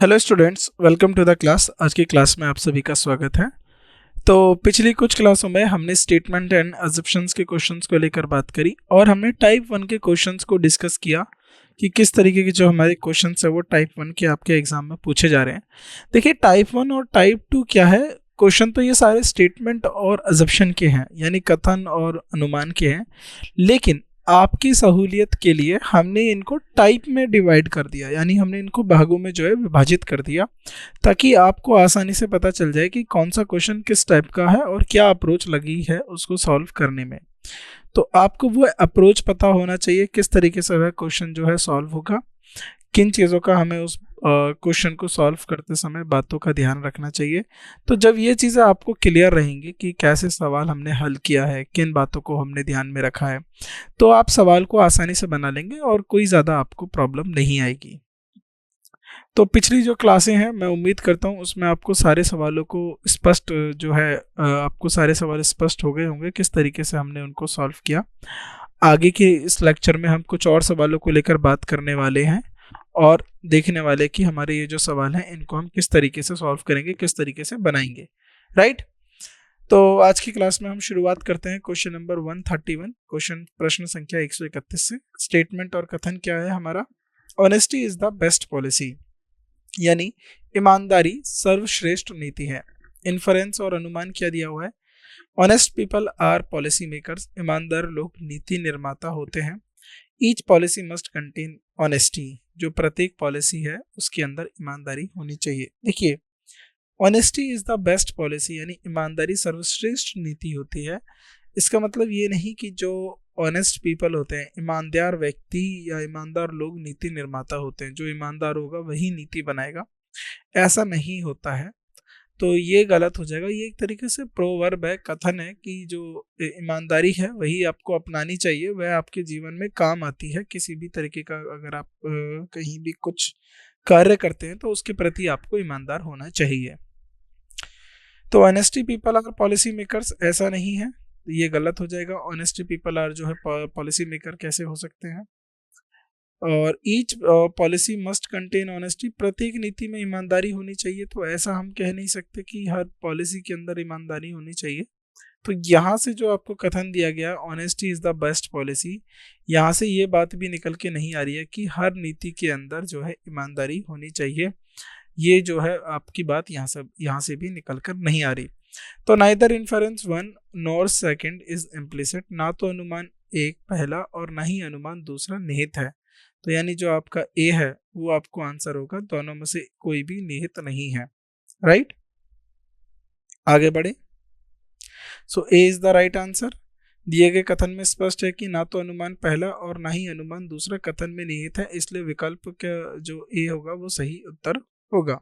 Hello students, welcome to the class. आज की class में आप सभी का स्वागत है। तो पिछली कुछ क्लासों में हमने स्टेटमेंट एंड अजम्पशंस के क्वेश्चंस को लेकर बात करी और हमने टाइप वन के क्वेश्चंस को डिस्कस किया कि किस तरीके के जो हमारे क्वेश्चंस है वो टाइप वन के आपके एग्जाम में पूछे जा रहे हैं। देखिए, टाइप वन और टाइप टू क्या है। क्वेश्चन तो ये सारे स्टेटमेंट और अजम्पशन के हैं, यानी कथन और अनुमान के हैं, लेकिन आपकी सहूलियत के लिए हमने इनको टाइप में डिवाइड कर दिया, यानी हमने इनको भागों में जो है विभाजित कर दिया, ताकि आपको आसानी से पता चल जाए कि कौन सा क्वेश्चन किस टाइप का है और क्या अप्रोच लगी है उसको सॉल्व करने में। तो आपको वो अप्रोच पता होना चाहिए, किस तरीके से वह क्वेश्चन जो है सॉल्व होगा, किन चीज़ों का हमें उस क्वेश्चन को सॉल्व करते समय बातों का ध्यान रखना चाहिए। तो जब ये चीज़ें आपको क्लियर रहेंगी कि कैसे सवाल हमने हल किया है, किन बातों को हमने ध्यान में रखा है, तो आप सवाल को आसानी से बना लेंगे और कोई ज़्यादा आपको प्रॉब्लम नहीं आएगी। तो पिछली जो क्लासें हैं, मैं उम्मीद करता हूँ उसमें आपको सारे सवालों को स्पष्ट जो है आपको सारे सवाल स्पष्ट हो गए होंगे किस तरीके से हमने उनको सॉल्व किया। आगे के इस लेक्चर में हम कुछ और सवालों को लेकर बात करने वाले हैं और देखने वाले कि हमारे ये जो सवाल हैं इनको हम किस तरीके से सॉल्व करेंगे, किस तरीके से बनाएंगे। राइट। तो आज की क्लास में हम शुरुआत करते हैं क्वेश्चन नंबर 131, प्रश्न संख्या 131 से। स्टेटमेंट और कथन क्या है हमारा? Honesty is the best policy, यानी ईमानदारी सर्वश्रेष्ठ नीति है। इन्फरेंस और अनुमान क्या दिया हुआ है? Honest people are policy makers, ईमानदार लोग नीति निर्माता होते हैं। Each policy must contain honesty, जो प्रत्येक पॉलिसी है उसके अंदर ईमानदारी होनी चाहिए। देखिए, honesty is the best policy, यानी ईमानदारी सर्वश्रेष्ठ नीति होती है। इसका मतलब ये नहीं कि जो ऑनेस्ट पीपल होते हैं, ईमानदार व्यक्ति या ईमानदार लोग नीति निर्माता होते हैं। जो ईमानदार होगा वही नीति बनाएगा, ऐसा नहीं होता है। तो ये गलत हो जाएगा। ये एक तरीके से प्रोवर्ब है, कथन है कि जो ईमानदारी है वही आपको अपनानी चाहिए, वह आपके जीवन में काम आती है। किसी भी तरीके का अगर आप कहीं भी कुछ कार्य करते हैं तो उसके प्रति आपको ईमानदार होना चाहिए। तो honesty people are policy makers, ऐसा नहीं है, ये गलत हो जाएगा। ऑनेस्टी पीपल आर जो है पॉलिसी मेकर कैसे हो सकते हैं? और each policy must contain honesty, प्रत्येक नीति में ईमानदारी होनी चाहिए। तो ऐसा हम कह नहीं सकते कि हर पॉलिसी के अंदर ईमानदारी होनी चाहिए। तो यहाँ से जो आपको कथन दिया गया, honesty is the best policy, यहाँ से ये बात भी निकल के नहीं आ रही है कि हर नीति के अंदर जो है ईमानदारी होनी चाहिए। ये जो है आपकी बात यहाँ से भी निकल कर नहीं आ रही। तो neither inference one nor second is implicit, ना तो अनुमान एक पहला और ना ही अनुमान दूसरा निहित है। तो यानी जो आपका ए है वो आपको आंसर होगा, दोनों में से कोई भी निहित नहीं है। राइट, आगे बढ़े। सो ए इज द राइट आंसर। दिए गए कथन में स्पष्ट है कि ना तो अनुमान पहला और ना ही अनुमान दूसरा कथन में निहित है, इसलिए विकल्प का जो ए होगा वो सही उत्तर होगा।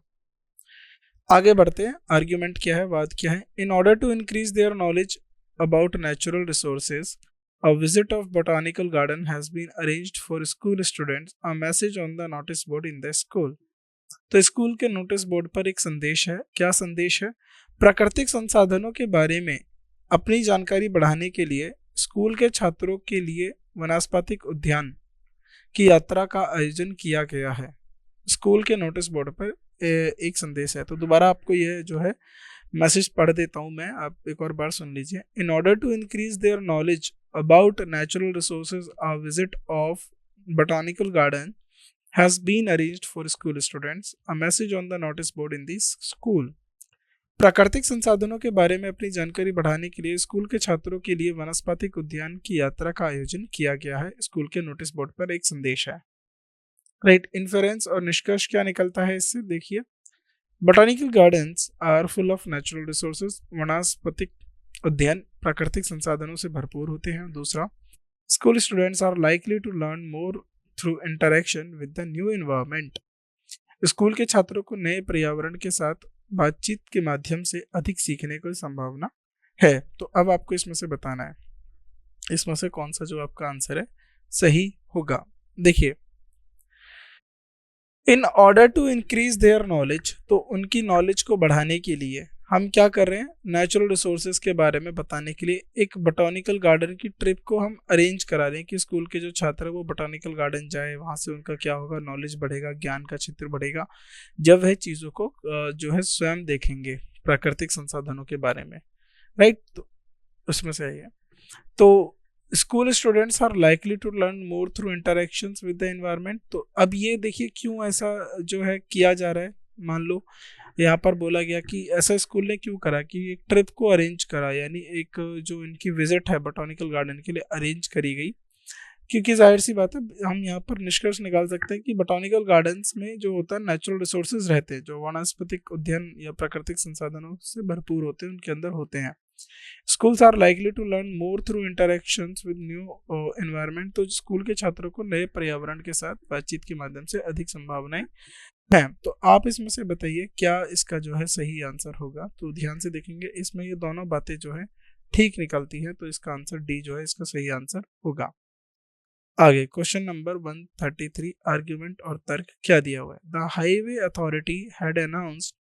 आगे बढ़ते हैं। आर्ग्यूमेंट क्या है, वाद क्या है? In order to increase their knowledge about natural resources, a visit of botanical garden has been arranged for school students. A message on the notice board in the school. तो स्कूल के notice board पर एक संदेश है। क्या संदेश है? प्राकृतिक संसाधनों के बारे में अपनी जानकारी बढ़ाने के लिए स्कूल के छात्रों के लिए वनस्पतिक उद्यान की यात्रा का आयोजन किया गया है। स्कूल के नोटिस बोर्ड पर एक संदेश है। तो दोबारा आपको ये जो है मैसेज पढ़ देता हूँ मैं, आप एक और बार सुन लीजिए। In order to increase their knowledge about natural resources, a visit of botanical garden has been arranged for school students. A message on the notice board in this school. प्राकृतिक संसाधनों के बारे में अपनी जानकारी बढ़ाने के लिए स्कूल के छात्रों के लिए वनस्पतिक उद्यान की यात्रा का आयोजन किया गया है। स्कूल के नोटिस बोर्ड पर एक संदेश है। राइट, इन्फेरेंस और निष्कर्ष क्या निकलता है इससे? देखिए, botanical gardens are full of natural resources, वनस्पतिक उद्यान प्राकृतिक संसाधनों से भरपूर होते हैं। दूसरा, school students are likely to learn more through interaction with the new environment, school के छात्रों को नए पर्यावरण के साथ बातचीत के माध्यम से अधिक सीखने की संभावना है। तो अब आपको इसमें से बताना है, इसमें से कौन सा जो आपका आंसर है सही होगा। देखिए, in order to increase their knowledge, तो उनकी नॉलेज को बढ़ाने के लिए हम क्या कर रहे हैं, नेचुरल रिसोर्सेज के बारे में बताने के लिए एक बॉटनिकल गार्डन की ट्रिप को हम अरेंज करा रहे हैं कि स्कूल के जो छात्र है वो बॉटनिकल गार्डन जाए, वहाँ से उनका क्या होगा, नॉलेज बढ़ेगा, ज्ञान का क्षेत्र बढ़ेगा जब वह चीज़ों को जो है स्वयं देखेंगे प्राकृतिक संसाधनों के बारे में, राइट। तो उसमें से है। तो school students are likely to learn more through interactions with the environment. तो अब ये देखिए क्यों ऐसा जो है किया जा रहा है। मान लो यहाँ पर बोला गया कि ऐसा स्कूल ने क्यों करा कि एक ट्रिप को अरेंज करा, यानी एक जो इनकी विजिट है बॉटनिकल गार्डन के लिए अरेंज करी गई, क्योंकि जाहिर सी बात है हम यहाँ पर निष्कर्ष निकाल सकते हैं कि बॉटनिकल गार्डन्स में जो होता है नेचुरल रिसोर्सेज रहते हैं, जो वनस्पतिक उद्यान या प्राकृतिक संसाधनों से भरपूर होते हैं, उनके अंदर होते हैं। Schools are likely to learn more through interactions with new environment. तो स्कूल के छात्रों को नए पर्यावरण के साथ बातचीत के माध्यम से अधिक संभावनाएं हैं। तो आप इसमें से बताइए क्या इसका जो है सही आंसर होगा। तो ध्यान से देखेंगे इसमें ये दोनों बातें जो है ठीक निकलती है, तो इसका आंसर डी जो है इसका सही आंसर होगा। आगे क्वेश्चन नंबर 133, आर्ग्यूमेंट और तर्क क्या दिया हुआ है। The highway authority had announced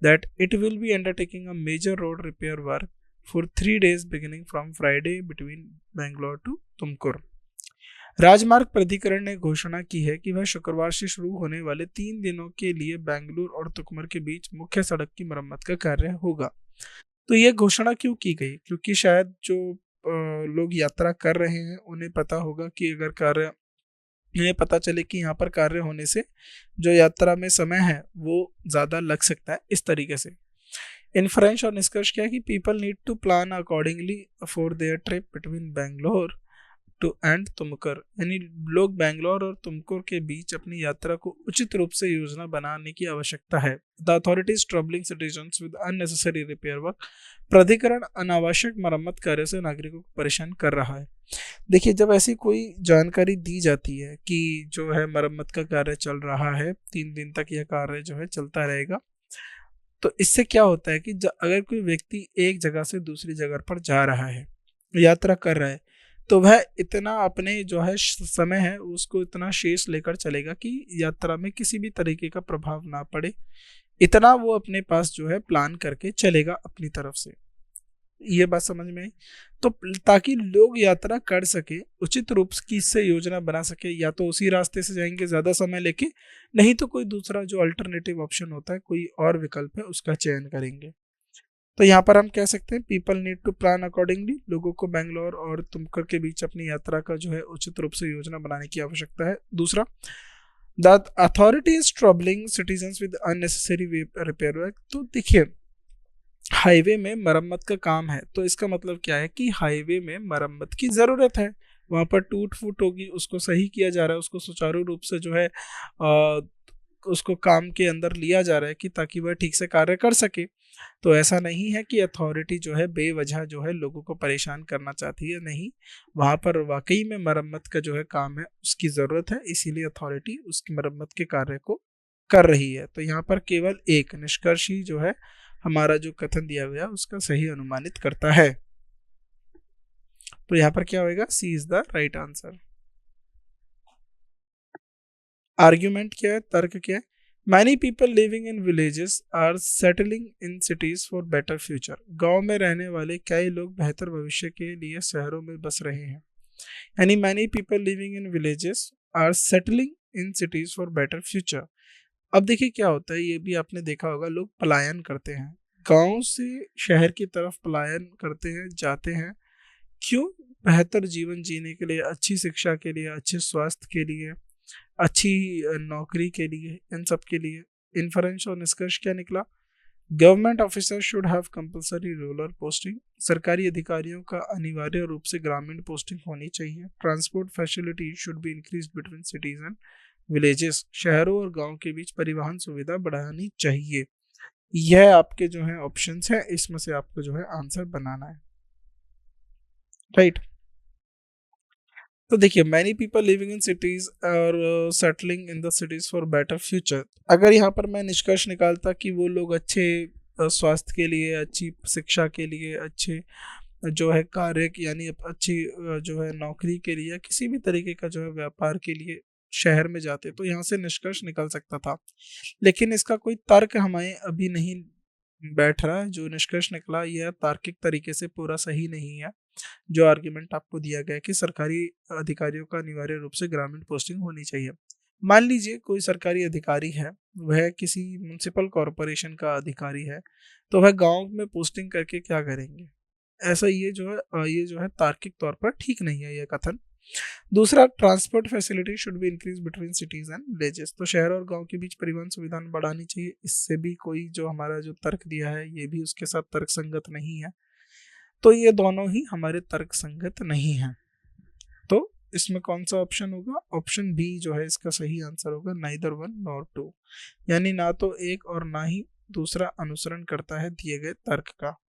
that it will be undertaking a major road repair work for 3 days beginning from Friday between Bangalore to Tumkur. राजमार्ग प्राधिकरण ने घोषणा की है कि वह शुक्रवार से शुरू होने वाले 3 दिनों के लिए बेंगलुरु और तुमकुर के बीच मुख्य सड़क की मरम्मत का कार्य होगा। तो यह घोषणा क्यों की गई, क्योंकि शायद जो लोग यात्रा कर रहे हैं उन्हें पता होगा कि अगर कार्य, इन्हें पता चले कि यहाँ पर कार्य होने से जो यात्रा में समय है वो ज़्यादा लग सकता है, इस तरीके से इन्फ्रेंच। और निष्कर्ष क्या है कि people need to plan accordingly for their trip between Bangalore to and Tumkur, यानी लोग बेंगलोर और तुमकुर के बीच अपनी यात्रा को उचित रूप से योजना बनाने की आवश्यकता है। The authorities troubling citizens with unnecessary repair work. प्राधिकरण अनावश्यक मरम्मत कार्य से नागरिकों को परेशान कर रहा है। देखिए जब ऐसी कोई जानकारी दी जाती है कि जो है मरम्मत का कार्य चल रहा है, 3 दिन तक यह कार्य जो है चलता रहेगा, तो इससे क्या होता है कि अगर कोई व्यक्ति एक जगह से दूसरी जगह पर जा रहा है, यात्रा कर रहा है, तो वह इतना अपने जो है समय है उसको इतना शेष लेकर चलेगा कि यात्रा में किसी भी तरीके का प्रभाव ना पड़े, इतना वो अपने पास जो है प्लान करके चलेगा अपनी तरफ से। ये बात समझ में आई। तो ताकि लोग यात्रा कर सके, उचित रूप की इससे योजना बना सके, या तो उसी रास्ते से जाएंगे ज़्यादा समय लेके, नहीं तो कोई दूसरा जो अल्टरनेटिव ऑप्शन होता है, कोई और विकल्प है, उसका चयन करेंगे। तो यहाँ पर हम कह सकते हैं people need to plan accordingly. लोगों को बेंगलोर और तुमकुर के बीच अपनी यात्रा का जो है उचित रूप से योजना बनाने की आवश्यकता है। दूसरा, the authority is troubling citizens with unnecessary repair work. तो देखिए हाईवे में मरम्मत का काम है, तो इसका मतलब क्या है कि हाईवे में मरम्मत की ज़रूरत है, वहाँ पर टूट फूट होगी, उसको सही किया जा रहा है, उसको सुचारू रूप से जो है उसको काम के अंदर लिया जा रहा है कि ताकि वह ठीक से कार्य कर सके। तो ऐसा नहीं है कि अथॉरिटी जो है बेवजह जो है लोगों को परेशान करना चाहती है, नहीं, वहाँ पर वाकई में मरम्मत का जो है काम है, उसकी ज़रूरत है, इसीलिए अथॉरिटी उसकी मरम्मत के कार्य को कर रही है। तो यहाँ पर केवल एक निष्कर्ष ही जो है हमारा जो कथन दिया गया उसका सही अनुमानित करता है। तो यहाँ पर क्या होगा, C is the right answer. Argument क्या है, तर्क क्या है। Many people living in villages are settling in cities for better future. गांव में रहने वाले कई लोग बेहतर भविष्य के लिए शहरों में बस रहे हैं, यानी many people living in villages are settling in cities for better future. अब देखिए क्या होता है, ये भी आपने देखा होगा, लोग पलायन करते हैं, गांव से शहर की तरफ पलायन करते हैं, जाते हैं। क्यों? बेहतर जीवन जीने के लिए, अच्छी शिक्षा के लिए, अच्छे स्वास्थ्य के लिए, अच्छी नौकरी के लिए, इन सब के लिए। इन्फ्रेंस और निष्कर्ष क्या निकला, government officer should have compulsory rural posting. सरकारी अधिकारियों का अनिवार्य रूप से ग्रामीण पोस्टिंग होनी चाहिए। Transport facility should be increase between cities and villages. शहरों और गांव के बीच परिवहन सुविधा बढ़ानी चाहिए। यह आपके जो है ऑप्शंस हैं, इसमें से आपको जो है आंसर बनाना है, राइट। तो देखिए many people living in cities और settling in the cities for better future. अगर यहाँ पर मैं निष्कर्ष निकालता कि वो लोग अच्छे स्वास्थ्य के लिए, अच्छी शिक्षा के लिए, अच्छे जो है कार्य यानी अच्छी जो है नौकरी के लिए, किसी भी तरीके का जो है व्यापार के लिए शहर में जाते, तो यहाँ से निष्कर्ष निकल सकता था। लेकिन इसका कोई तर्क हमें अभी नहीं बैठ रहा है, जो निष्कर्ष निकला यह तार्किक तरीके से पूरा सही नहीं है। जो आर्ग्यूमेंट आपको दिया गया है कि सरकारी अधिकारियों का अनिवार्य रूप से ग्रामीण पोस्टिंग होनी चाहिए। मान लीजिए कोई सरकारी अधिकारी है, वह किसी म्युनिसिपल कॉरपोरेशन का अधिकारी है, तो वह गांव में पोस्टिंग करके क्या करेंगे? ऐसा ये जो है तार्किक तौर पर ठीक नहीं है यह कथन। दूसरा, transport facility should be increase between cities and villages, तो शहर और गांव के बीच परिवहन सुविधा बढ़ानी चाहिए। इससे भी कोई जो हमारा जो तर्क दिया है ये भी उसके साथ तर्क संगत नहीं है। तो ये दोनों ही हमारे तर्क संगत नहीं है। तो इसमें कौन सा ऑप्शन होगा? ऑप्शन बी जो है इसका सही आंसर होगा, नाइदर वन नॉर टू, यानी ना तो एक और ना ही दूसरा अनुसरण करता है दिए गए तर्क का।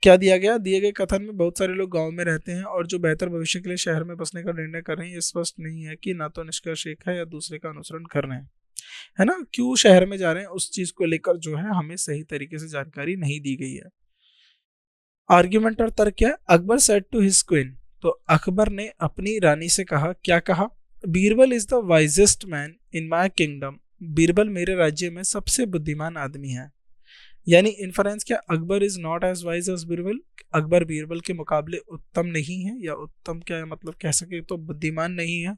क्या दिया गया? दिए गए कथन में बहुत सारे लोग गांव में रहते हैं और जो बेहतर भविष्य के लिए शहर में बसने का निर्णय कर रहे हैं, ये स्पष्ट नहीं है कि ना तो निष्कर्ष एक है या दूसरे का अनुसरण कर रहे हैं, है ना। क्यों शहर में जा रहे हैं उस चीज को लेकर जो है हमें सही तरीके से जानकारी नहीं दी गई है। आर्ग्यूमेंट और तर्क क्या है? Akbar said to his queen, तो अकबर ने अपनी रानी से कहा, क्या कहा? Birbal is the wisest man in my kingdom, Birbal मेरे राज्य में सबसे बुद्धिमान आदमी है। यानी इन्फरेंस क्या? Akbar is not as wise as Birbal, Akbar Birbal के मुकाबले उत्तम नहीं है, या उत्तम क्या है मतलब कह सके तो बुद्धिमान नहीं है।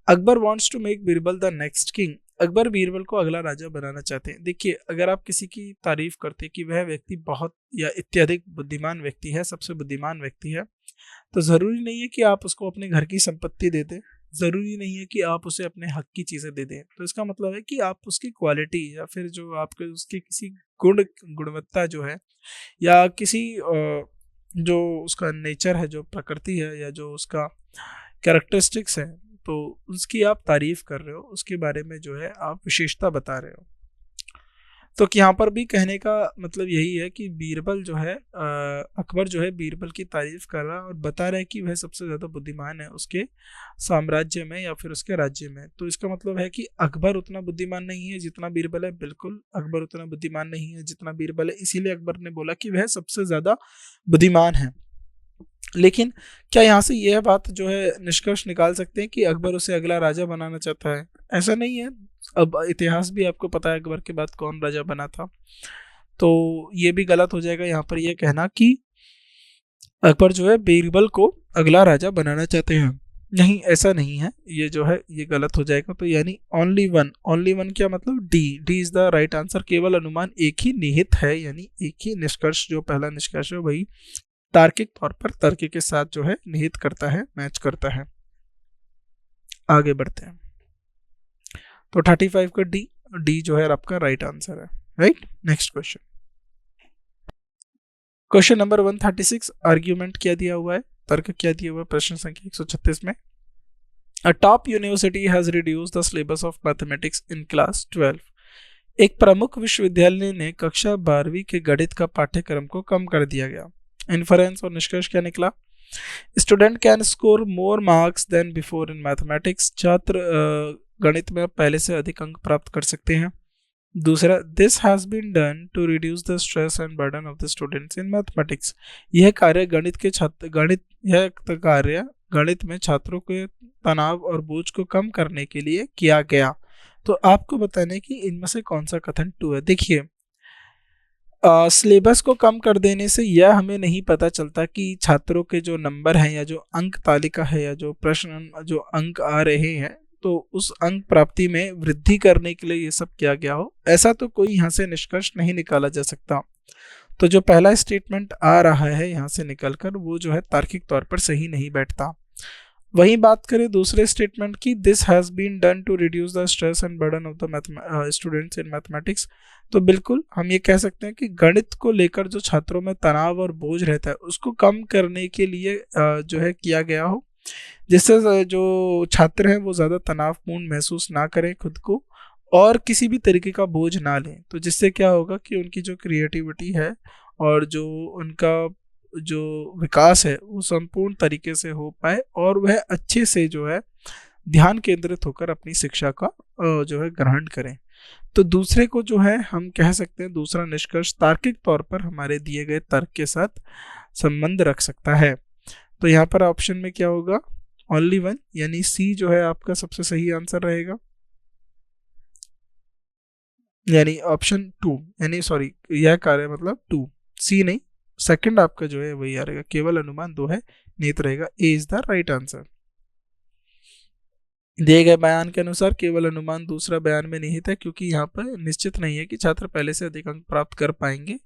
Akbar wants to make Birbal the next king, Akbar Birbal को अगला राजा बनाना चाहते हैं। देखिए, अगर आप किसी की तारीफ करते हैं कि वह व्यक्ति बहुत या इत्याधिक बुद्धिमान व्यक्ति है, सबसे बुद्धिमान व्यक्ति है, तो जरूरी नहीं है कि आप उसको अपने घर की संपत्ति दे दें, जरूरी नहीं है कि आप उसे अपने हक की चीजें दे दें। तो इसका मतलब है कि आप उसकी क्वालिटी या फिर जो आपके उसकी किसी गुणवत्ता जो है, या किसी जो उसका नेचर है, जो प्रकृति है, या जो उसका कैरेक्टरिस्टिक्स है, तो उसकी आप तारीफ कर रहे हो, उसके बारे में जो है आप विशेषता बता रहे हो। तो यहाँ पर भी कहने का मतलब यही है कि बीरबल जो है अकबर जो है बीरबल की तारीफ कर रहा है और बता रहा है कि वह सबसे ज़्यादा बुद्धिमान है उसके साम्राज्य में या फिर उसके राज्य में। तो इसका मतलब है कि अकबर उतना बुद्धिमान नहीं है जितना बीरबल है। बिल्कुल अकबर उतना बुद्धिमान नहीं है जितना बीरबल है, इसीलिए अकबर ने बोला कि वह सबसे ज़्यादा बुद्धिमान है। लेकिन क्या यहाँ से यह बात जो है निष्कर्ष निकाल सकते हैं कि अकबर उसे अगला राजा बनाना चाहता है? ऐसा नहीं है। अब इतिहास भी आपको पता है अकबर के बाद कौन राजा बना था, तो ये भी गलत हो जाएगा यहाँ पर यह कहना कि अकबर जो है बीरबल को अगला राजा बनाना चाहते हैं। नहीं, ऐसा नहीं है, ये जो है ये गलत हो जाएगा। तो यानी ओनली वन क्या मतलब? D is the right answer. केवल अनुमान एक ही निहित है, यानी एक ही निष्कर्ष, जो पहला निष्कर्ष है वही तार्किक तौर पर तर्क के साथ जो है निहित करता है, मैच करता है। आगे बढ़ते हैं। तो 35 का डी जो है आपका राइट आंसर है, right. Next question, question number 136। Argument क्या दिया हुआ है, तर्क क्या दिया हुआ है प्रश्न संख्या 136 में? अ top university has reduced the syllabus of mathematics in class 12, एक प्रमुख विश्वविद्यालय ने कक्षा 12वीं के गणित का पाठ्यक्रम को कम कर दिया गया। इन्फरेंस और निष्कर्ष क्या निकला? Student can score more marks than before in mathematics, छात्र गणित में पहले से अधिक अंक प्राप्त कर सकते हैं। दूसरा, this has been done to reduce the stress and burden of the students in mathematics, यह कार्य गणित में छात्रों के तनाव और बोझ को कम करने के लिए किया गया। तो आपको बताने कि इनमें से कौन सा कथन टू है। देखिए, सिलेबस को कम कर देने से यह हमें नहीं पता चलता कि छात्रों के जो नंबर हैं या जो अंक तालिका है या जो प्रश्न जो अंक आ रहे हैं, तो उस अंक प्राप्ति में वृद्धि करने के लिए ये सब किया गया हो, ऐसा तो कोई यहाँ से निष्कर्ष नहीं निकाला जा सकता। तो जो पहला स्टेटमेंट आ रहा है यहाँ से निकलकर, वो जो है तार्किक तौर पर सही नहीं बैठता। वहीं बात करें दूसरे स्टेटमेंट की, this has been done to reduce the stress and burden of the students in mathematics, तो बिल्कुल हम ये कह सकते हैं कि गणित को लेकर जो छात्रों में तनाव और बोझ रहता है उसको कम करने के लिए जो है किया गया हो, जिससे जो छात्र हैं वो ज़्यादा तनावपूर्ण महसूस ना करें खुद को और किसी भी तरीके का बोझ ना लें। तो जिससे क्या होगा कि उनकी जो क्रिएटिविटी है और जो उनका जो विकास है वो संपूर्ण तरीके से हो पाए और वह अच्छे से जो है ध्यान केंद्रित होकर अपनी शिक्षा का जो है ग्रहण करें। तो दूसरे को जो है हम कह सकते हैं, दूसरा निष्कर्ष तार्किक तौर पर हमारे दिए गए तर्क के साथ संबंध रख सकता है। तो यहाँ पर ऑप्शन में क्या होगा? ओनली वन, यानी सी जो है आपका सबसे सही आंसर रहेगा। यानी ऑप्शन टू, यानी सॉरी यह कार्य मतलब टू, सी नहीं, सेकंड आपका जो है वही आ रहेगा, केवल अनुमान दो है, निहित रहेगा। ए इज द राइट आंसर। दिए गए बयान के अनुसार केवल अनुमान दूसरा बयान में निहित है, क्योंकि यहाँ पर निश्चित नहीं है कि छात्र पहले से अधिक अंक प्राप्त कर पाएंगे,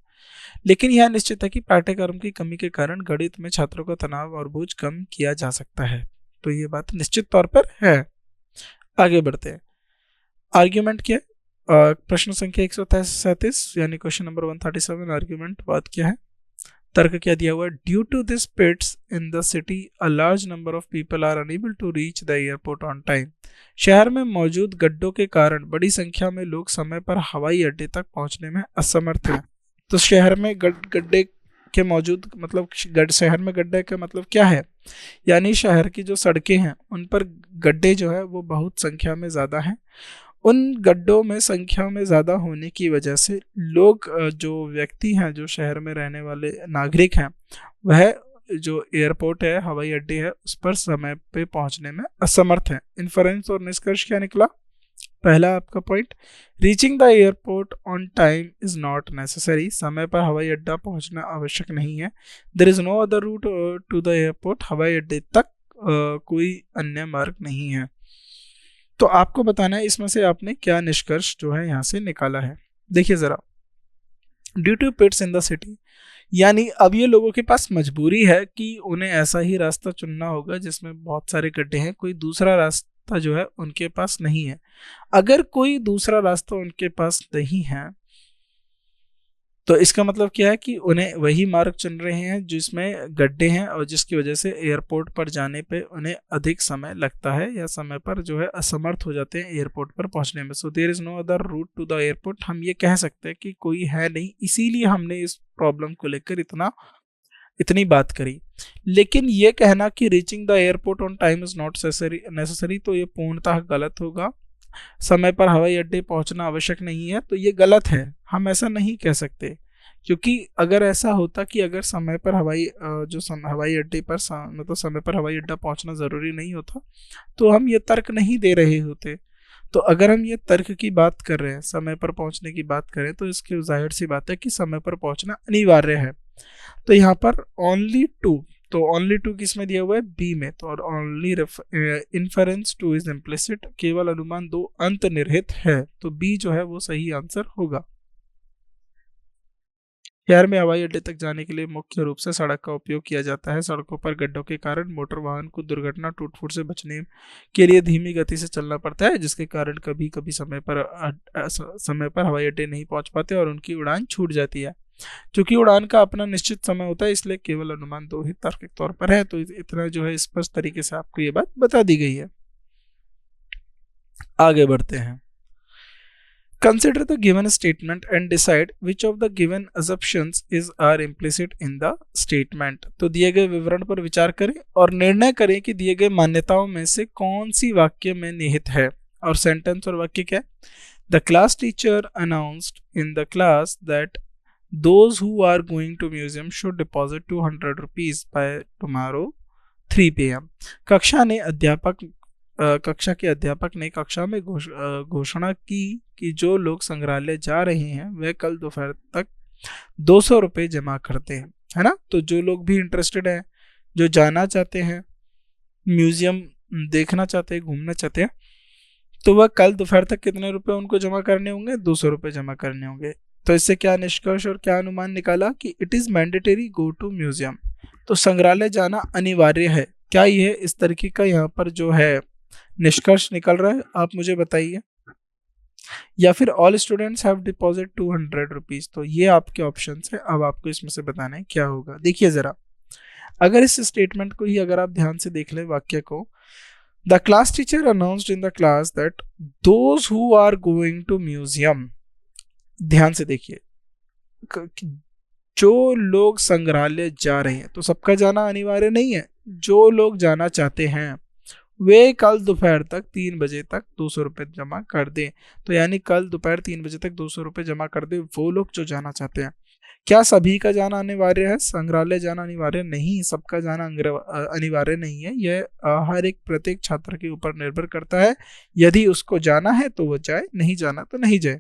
लेकिन यह निश्चित है कि पाठ्यक्रम की कमी के कारण गणित में छात्रों का तनाव और बोझ कम किया जा सकता है। तो ये बात निश्चित तौर पर है। आगे बढ़ते हैं। आर्ग्यूमेंट क्या है? प्रश्न संख्या 137 यानी क्वेश्चन नंबर 137, आर्ग्यूमेंट बात क्या है, तर्क क्या दिया हुआ है? Due to this pits in the city a large number of people are unable to reach the airport on time. शहर में मौजूद गड्ढों के कारण बड़ी संख्या में लोग समय पर हवाई अड्डे तक पहुंचने में असमर्थ हैं। तो शहर में गड्ढे के मौजूद मतलब शहर में गड्ढे का मतलब क्या है? यानी शहर की जो सड़कें हैं उन पर गड्ढे जो है वो बहुत संख्या में ज़्यादा हैं। उन गड्ढों में संख्या में ज़्यादा होने की वजह से लोग जो व्यक्ति हैं, जो शहर में रहने वाले नागरिक हैं, वह जो एयरपोर्ट है, हवाई अड्डे है, उस पर समय पे पहुंचने में असमर्थ हैं। इन्फरेंस और निष्कर्ष क्या निकला? पहला आपका point, reaching the airport on time is not necessary, समय पर हवाई अड्डा पहुंचना आवश्यक नहीं है। There is no other route to the airport, हवाई अड्डे तक कोई अन्य मार्ग नहीं है। तो आपको बताना है इसमें से आपने क्या निष्कर्ष जो है यहाँ से निकाला है। देखिए जरा, due to pits in the city, यानी अब ये लोगों के पास मजबूरी है कि उन्हें ऐसा ही रास्ता चुनना होगा जिसमें बहुत सारे गड्ढे हैं, कोई दूसरा रास्ता जो है उनके पास नहीं है। अगर कोई दूसरा रास्ता उनके पास नहीं है तो इसका मतलब क्या है कि उन्हें वही मार्ग चुन रहे हैं जिसमें गड्ढे हैं और जिसकी वजह से एयरपोर्ट पर जाने पे उन्हें अधिक समय लगता है या समय पर जो है असमर्थ हो जाते हैं एयरपोर्ट पर पहुंचने में। So there is no other route to the airport, हम ये कह सकते हैं कि कोई है नहीं, इसीलिए हमने इस प्रॉब्लम को लेकर इतनी बात करी। लेकिन ये कहना कि reaching the airport on time is not necessary, तो ये पूर्णतः गलत होगा। समय पर हवाई अड्डे पहुंचना आवश्यक नहीं है, तो ये गलत है, हम ऐसा नहीं कह सकते। क्योंकि अगर ऐसा होता कि अगर समय पर हवाई अड्डे पर मतलब समय पर हवाई अड्डा पहुंचना ज़रूरी नहीं होता तो हम ये तर्क नहीं दे रहे होते। तो अगर हम ये तर्क की बात कर रहे हैं, समय पर पहुंचने की बात करें, तो इसकी जाहिर सी बात है कि समय पर पहुंचना अनिवार्य है। तो यहाँ पर ओनली टू, तो ओनली टू किस में दिया हुआ है? बी में। तो और only inference two is implicit, केवल अनुमान दो अंतर्निहित है, तो बी जो है वो सही आंसर होगा। शहर में हवाई अड्डे तक जाने के लिए मुख्य रूप से सड़क का उपयोग किया जाता है। सड़कों पर गड्ढों के कारण मोटर वाहन को दुर्घटना टूट फूट से बचने के लिए धीमी गति से चलना पड़ता है, जिसके कारण कभी कभी समय पर हवाई अड्डे नहीं पहुंच पाते और उनकी उड़ान छूट जाती है। क्योंकि उड़ान का अपना निश्चित समय होता है, इसलिए केवल अनुमान दो ही तार्किक तौर पर है। तो इतना जो है स्पष्ट तरीके से आपको ये बात बता दी गई है। आगे बढ़ते हैं। Consider the given statement and decide which of the given assumptions are implicit in the statement। तो दिए गए विवरण पर विचार करें और निर्णय करें कि दिए गए मान्यताओं में से कौन सी वाक्य में निहित है। और सेंटेंस और वाक्य क्या है? The class teacher announced in the class that those who are going to museum should deposit 200 rupees by tomorrow 3 PM। कक्षा के अध्यापक ने कक्षा में घोषणा की कि जो लोग संग्रहालय जा रहे हैं वे कल दोपहर तक 200 रुपये जमा करते हैं, है ना। तो जो लोग भी इंटरेस्टेड हैं, जो जाना चाहते हैं, म्यूजियम देखना चाहते हैं, घूमना चाहते हैं, तो वह कल दोपहर तक कितने रुपए उनको जमा करने होंगे? 200 रुपये जमा करने होंगे। तो इससे क्या निष्कर्ष और क्या अनुमान निकाला कि it is mandatory go to museum, तो संग्रहालय जाना अनिवार्य है। क्या ये इस तरीके का यहाँ पर जो है निष्कर्ष निकल रहा है? आप मुझे बताइए। या फिर all students have deposit 200 rupees. तो ये आपके ऑप्शन है, अब आपको इसमें से बताना है क्या होगा। देखिए जरा, अगर इस स्टेटमेंट को ही अगर आप ध्यान से देख लें वाक्य को, the class teacher announced in the class that those who are going to museum, ध्यान से देखिए, जो लोग संग्रहालय जा रहे हैं, तो सबका जाना अनिवार्य नहीं है, जो लोग जाना चाहते हैं वे कल दोपहर तक 3 बजे तक 200 रुपये जमा कर दें। तो यानी कल दोपहर 3 बजे तक 200 रुपये जमा कर दें वो लोग जो जाना चाहते हैं। क्या सभी का जाना अनिवार्य है? संग्रहालय जाना अनिवार्य नहीं, सबका जाना अनिवार्य नहीं है। यह हर एक प्रत्येक छात्र के ऊपर निर्भर करता है। यदि उसको जाना है तो वो जाए, नहीं जाना तो नहीं जाए।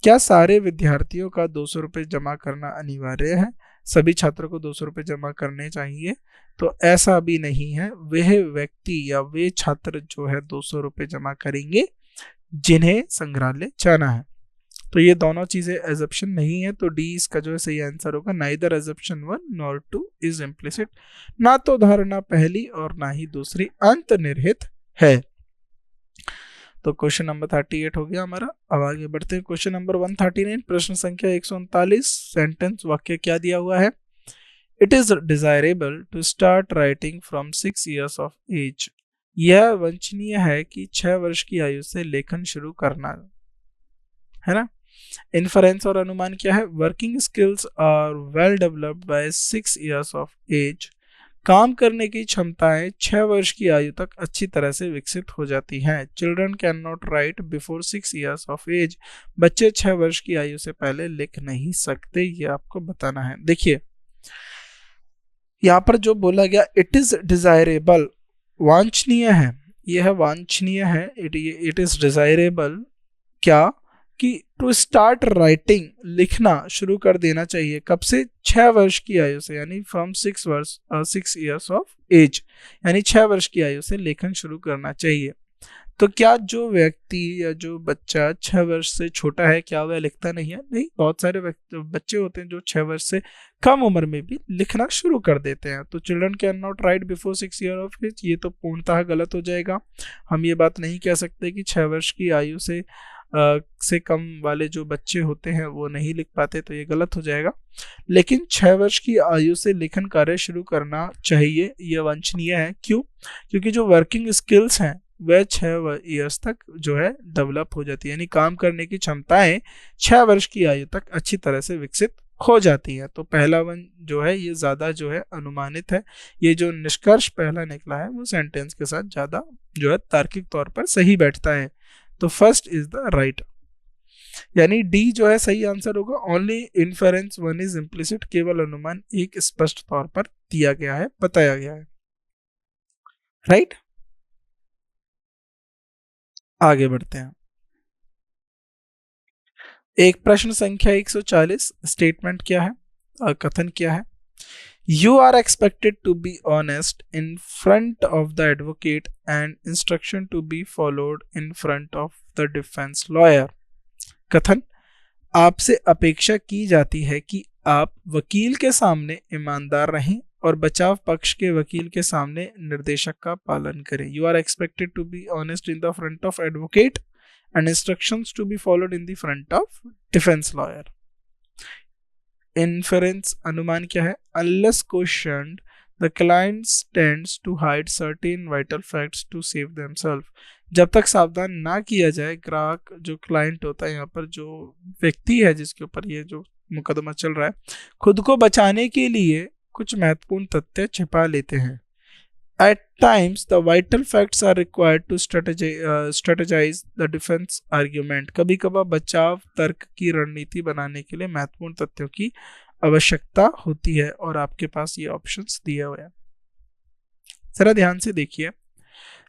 क्या सारे विद्यार्थियों का 200 रुपये जमा करना अनिवार्य है? सभी छात्रों को 200 रुपये जमा करने चाहिए? तो ऐसा भी नहीं है। वह व्यक्ति या वे छात्र जो है 200 रुपये जमा करेंगे जिन्हें संग्रहालय जाना है। तो ये दोनों चीजें एजप्शन नहीं है, तो डी इसका जो है सही आंसर होगा। Neither assumption 1 nor 2 is implicit. ना तो धारणा पहली और ना ही दूसरी अंतर्निहित है। तो क्वेश्चन नंबर 38 हो गया हमारा। अब आगे बढ़ते हैं क्वेश्चन नंबर 139, प्रश्न संख्या 139। सेंटेंस वाक्य क्या दिया हुआ है? It is desirable to start writing from 6 years of age. यह वांछनीय है कि 6 वर्ष की आयु से लेखन शुरू करना, है ना। इन्फरेंस और अनुमान क्या है? Working skills are well developed by 6 years of age. काम करने की क्षमताएं 6 वर्ष की आयु तक अच्छी तरह से विकसित हो जाती हैं। Children can not write before 6 years of age. बच्चे 6 वर्ष की आयु से पहले लिख नहीं सकते, ये आपको बताना है। देखिए यहाँ पर जो बोला गया इट इज डिजायरेबल, वांछनीय है, यह है वांछनीय है। इट इज डिजायरेबल क्या कि टू स्टार्ट राइटिंग, लिखना शुरू कर देना चाहिए। कब से? 6 वर्ष की आयु से, यानी फ्रॉम 6 years ऑफ एज, यानी 6 वर्ष की आयु से लेखन शुरू करना चाहिए। तो क्या जो व्यक्ति या जो बच्चा 6 वर्ष से छोटा है, क्या वह लिखता नहीं है? नहीं, बहुत सारे बच्चे होते हैं जो 6 वर्ष से कम उम्र में भी लिखना शुरू कर देते हैं। तो children can not write before 6 years of age, ये तो पूर्णतः गलत हो जाएगा। हम ये बात नहीं कह सकते कि 6 वर्ष की आयु से कम वाले जो बच्चे होते हैं वो नहीं लिख पाते, तो ये गलत हो जाएगा। लेकिन 6 वर्ष की आयु से लेखन कार्य शुरू करना चाहिए, यह वांछनीय है। क्यों? क्योंकि जो वर्किंग स्किल्स हैं वह 6 years तक जो है डेवलप हो जाती है, यानी काम करने की क्षमताएं 6 वर्ष की आयु तक अच्छी तरह से विकसित हो जाती है। तो पहला वन जो है ये ज्यादा जो है अनुमानित है। ये जो निष्कर्ष पहला निकला है वो सेंटेंस के साथ ज्यादा जो है तार्किक तौर पर सही बैठता है। तो फर्स्ट इज द राइट, यानी डी जो है सही आंसर होगा। ओनली इन्फेरेंस 1 इज इम्प्लिसिट, केवल अनुमान एक स्पष्ट तौर पर दिया गया है, बताया गया है। राइट, आगे बढ़ते हैं। एक प्रश्न संख्या 140, स्टेटमेंट क्या है, कथन क्या है? You are expected to be honest in front of the advocate and instruction to be followed in front of the defense lawyer. कथन, आपसे अपेक्षा की जाती है कि आप वकील के सामने ईमानदार रहें और बचाव पक्ष के वकील के सामने निर्देशक का पालन करें। You are expected to be honest in the front of advocate and instructions to be followed in the front of defense lawyer. Inference, अनुमान क्या है? Unless questioned, the client tends to hide certain vital facts to save themselves. जब तक सावधान ना किया जाए, ग्राहक जो क्लाइंट होता है, यहाँ पर जो व्यक्ति है जिसके ऊपर ये जो मुकदमा चल रहा है, खुद को बचाने के लिए कुछ महत्वपूर्ण तथ्य छिपा लेते हैं। At times, the vital facts are required to strategize the defense argument. कभी कभार बचाव तर्क की रणनीति बनाने के लिए महत्वपूर्ण तथ्यों की आवश्यकता होती है और आपके पास ये ऑप्शंस दिए हुए हैं। जरा ध्यान से देखिए,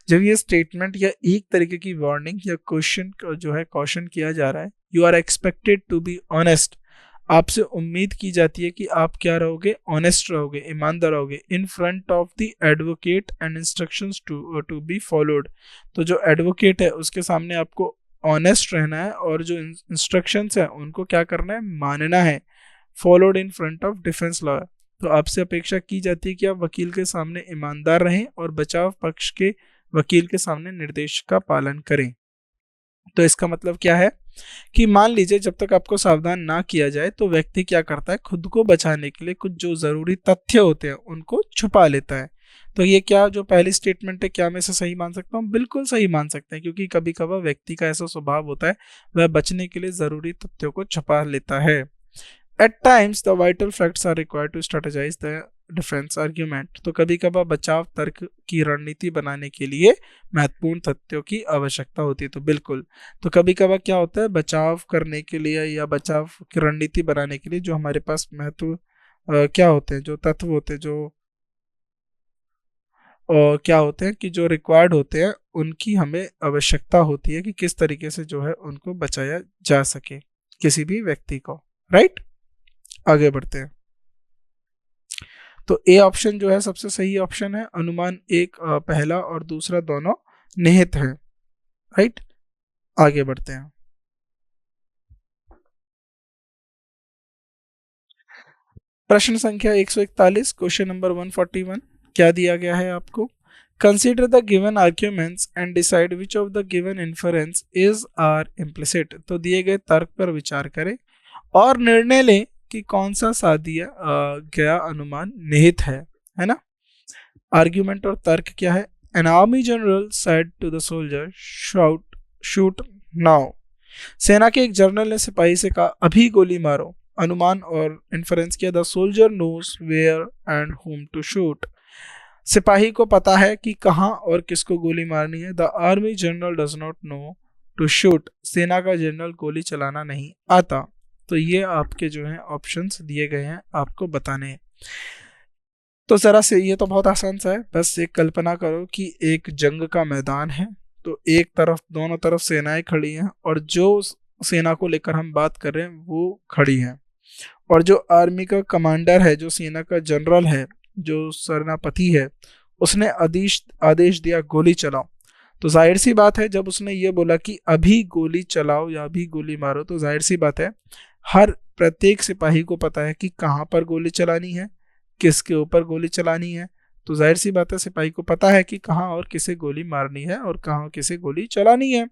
जब ये स्टेटमेंट या एक तरीके की वार्निंग या क्वेश्चन जो है कॉशन किया जा रहा है, you are expected to be honest, आपसे उम्मीद की जाती है कि आप क्या रहोगे? ऑनेस्ट रहोगे, ईमानदार रहोगे। In front of the advocate and instructions to be followed, तो जो एडवोकेट है उसके सामने आपको ऑनेस्ट रहना है और जो इंस्ट्रक्शंस है उनको क्या करना है? मानना है। Followed in front of defence lawyer, तो आपसे अपेक्षा की जाती है कि आप वकील के सामने ईमानदार रहें और बचाव पक्ष के वकील के सामने निर्देश का पालन करें। तो इसका मतलब क्या है कि मान लीजिए जब तक आपको सावधान ना किया जाए तो व्यक्ति क्या करता है? खुद को बचाने के लिए कुछ जो जरूरी तथ्य होते हैं उनको छुपा लेता है। तो ये क्या जो पहली स्टेटमेंट है, क्या मैं इसे सही मान सकता हूँ? बिल्कुल सही मान सकते हैं, क्योंकि कभी कभार व्यक्ति का ऐसा स्वभाव होता है वह बचने के लिए जरूरी तथ्यों को छुपा लेता है। At times, the vital facts are required to strategize the defense argument. तो कभी कभार बचाव तर्क की रणनीति बनाने के लिए महत्वपूर्ण तथ्यों की आवश्यकता होती है। तो बिल्कुल, तो कभी कभार क्या होता है? बचाव करने के लिए या बचाव की रणनीति बनाने के लिए जो हमारे पास महत्व क्या होते हैं, जो तत्व होते हैं, जो क्या होते हैं कि जो रिक्वायर्ड होते हैं, उनकी हमें आवश्यकता होती है कि किस तरीके से जो है उनको बचाया जा सके। किसी भी व्यक्ति को, राइट। आगे बढ़ते हैं। तो ए ऑप्शन जो है सबसे सही ऑप्शन है। अनुमान एक पहला और दूसरा दोनों निहित है, राइट। आगे बढ़ते हैं। प्रश्न संख्या 141, क्वेश्चन नंबर 141। क्या दिया गया है आपको? Consider the given arguments and decide which of the given inference is are implicit. तो दिए गए तर्क पर विचार करें और निर्णय लें कि कौन सा सादिया गया अनुमान निहित है ना। आर्ग्यूमेंट और तर्क क्या है? An army general said to the soldier shout shoot now. सेना के एक जनरल ने सिपाही से कहा अभी गोली मारो। अनुमान और इन्फरेंस किया the soldier knows where and whom to shoot. सिपाही को पता है कि कहाँ और किसको गोली मारनी है। The army general does not know to shoot. सेना का जनरल गोली चलाना नहीं आता। तो ये आपके जो है ऑप्शंस दिए गए हैं, आपको बताने हैं। तो जरा से ये तो बहुत आसान सा है, बस एक कल्पना करो कि एक जंग का मैदान है। तो एक तरफ दोनों तरफ सेनाएं खड़ी हैं और जो सेना को लेकर हम बात कर रहे हैं वो खड़ी हैं, और जो आर्मी का कमांडर है, जो सेना का जनरल है, जो सेनापति है, उसने आदेश आदेश दिया गोली चलाओ। तो जाहिर सी बात है जब उसने ये बोला कि अभी गोली चलाओ या अभी गोली मारो, तो जाहिर सी बात है हर प्रत्येक सिपाही को पता है कि कहाँ पर गोली चलानी है, किसके ऊपर गोली चलानी है। तो जाहिर सी बात है सिपाही को पता है कि कहाँ और किसे गोली मारनी है और कहाँ किसे गोली चलानी है।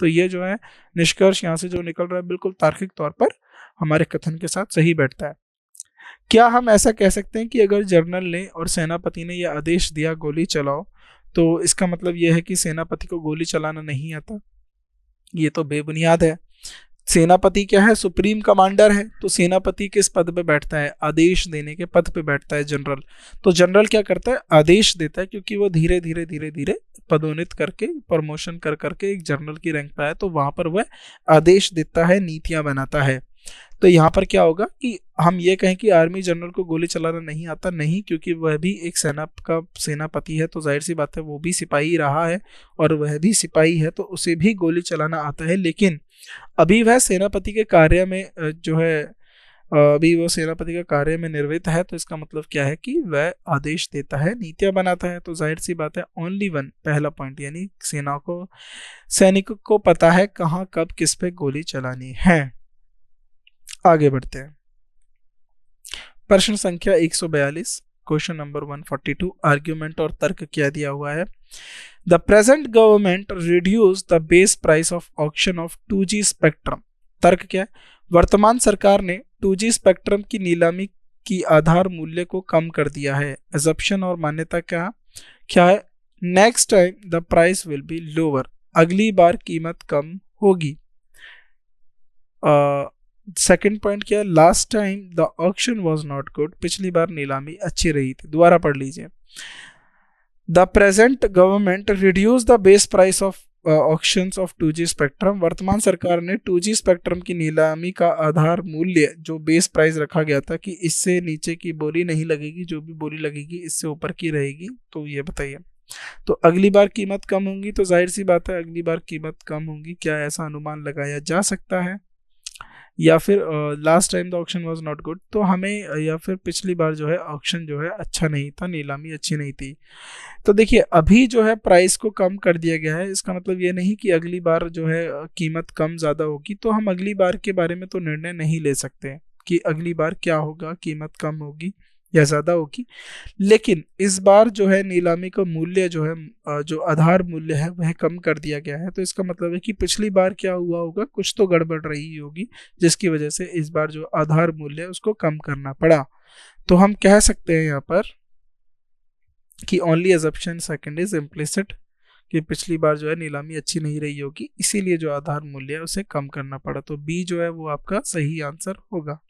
तो ये जो है निष्कर्ष यहाँ से जो निकल रहा है बिल्कुल तार्किक तौर पर हमारे कथन के साथ सही बैठता है। क्या हम ऐसा कह सकते हैं कि अगर जनरल ने और सेनापति ने यह आदेश दिया गोली चलाओ, तो इसका मतलब यह है कि सेनापति को गोली चलाना नहीं आता? ये तो बेबुनियाद है। सेनापति क्या है? सुप्रीम कमांडर है। तो सेनापति किस पद पे बैठता है? आदेश देने के पद पे बैठता है जनरल। तो जनरल क्या करता है? आदेश देता है, क्योंकि वो धीरे धीरे धीरे धीरे पदोन्नत करके प्रमोशन कर करके एक जनरल की रैंक पे आया, तो वहां पर वह आदेश देता है, नीतियां बनाता है। तो यहाँ पर क्या होगा कि हम ये कहें कि आर्मी जनरल को गोली चलाना नहीं आता? नहीं, क्योंकि वह भी एक सेना का सेनापति है, तो जाहिर सी बात है वो भी सिपाही रहा है और वह भी सिपाही है, तो उसे भी गोली चलाना आता है। लेकिन अभी वह सेनापति के कार्य में जो है अभी वो सेनापति का कार्य में निर्वृत्त है। तो इसका मतलब क्या है कि वह आदेश देता है, नीतियां बनाता है। तो जाहिर सी बात है ओनली वन, पहला पॉइंट, यानी सेना को सैनिक को पता है कहाँ कब किस पे गोली चलानी है। आगे बढ़ते हैं। प्रश्न संख्या 142, क्वेश्चन नंबर 142। आर्ग्यूमेंट और तर्क क्या दिया हुआ है? The present government reduce the base price of auction of 2G spectrum. तर्क क्या है? वर्तमान सरकार ने 2G स्पेक्ट्रम की नीलामी की आधार मूल्य को कम कर दिया है। एजप्शन और मान्यता क्या है? Next time the price will be lower. अगली बार कीमत कम होगी। सेकेंड पॉइंट क्या है? Last time the auction was not good. पिछली बार नीलामी अच्छी रही थी। दोबारा पढ़ लीजिए। The present government reduce the base price of auctions of 2G spectrum. वर्तमान सरकार ने 2G स्पेक्ट्रम की नीलामी का आधार मूल्य, जो बेस प्राइस रखा गया था कि इससे नीचे की बोली नहीं लगेगी, जो भी बोली लगेगी इससे ऊपर की रहेगी। तो ये बताइए, तो अगली बार कीमत कम होंगी, तो जाहिर सी बात है अगली बार कीमत कम होंगी। क्या ऐसा अनुमान लगाया जा सकता है? या फिर last time the auction was not good, तो हमें या फिर पिछली बार जो है ऑक्शन जो है अच्छा नहीं था, नीलामी अच्छी नहीं थी। तो देखिए अभी जो है प्राइस को कम कर दिया गया है, इसका मतलब ये नहीं कि अगली बार जो है कीमत कम ज़्यादा होगी। तो हम अगली बार के बारे में तो निर्णय नहीं ले सकते कि अगली बार क्या होगा, कीमत कम होगी या ज़्यादा होगी। लेकिन इस बार जो है नीलामी का मूल्य जो है, जो आधार मूल्य है वह कम कर दिया गया है। तो इसका मतलब है कि पिछली बार क्या हुआ होगा, कुछ तो गड़बड़ रही होगी, जिसकी वजह से इस बार जो आधार मूल्य है उसको कम करना पड़ा। तो हम कह सकते हैं यहाँ पर कि only assumption second is implicit, कि पिछली बार जो है नीलामी अच्छी नहीं रही होगी, इसीलिए जो आधार मूल्य है उसे कम करना पड़ा। तो बी जो है वो आपका सही आंसर होगा।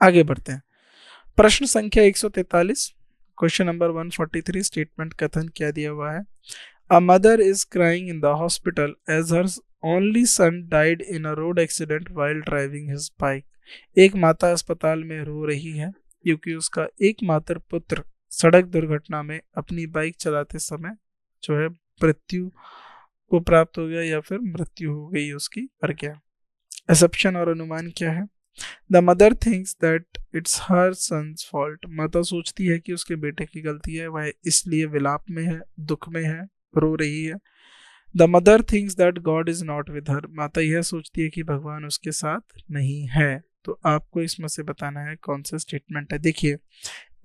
आगे बढ़ते हैं। प्रश्न संख्या 143, क्वेश्चन नंबर 143। स्टेटमेंट कथन क्या दिया हुआ है? A mother is crying in the hospital as her only son died in a road accident while driving his bike. एक माता अस्पताल में रो रही है क्योंकि उसका एकमात्र पुत्र सड़क दुर्घटना में अपनी बाइक चलाते समय जो है मृत्यु वो प्राप्त हो गया या फिर मृत्यु हो गई उसकी, मर गया। असम्पशन और अनुमान क्या है? The mother thinks that it's her son's fault. माता सोचती है कि उसके बेटे की गलती है, वह इसलिए विलाप में है, दुख में है, रो रही है। The mother thinks that God is not with her. माता यह सोचती है कि भगवान उसके साथ नहीं है। तो आपको इसमें से बताना है कौन सा स्टेटमेंट है। देखिए,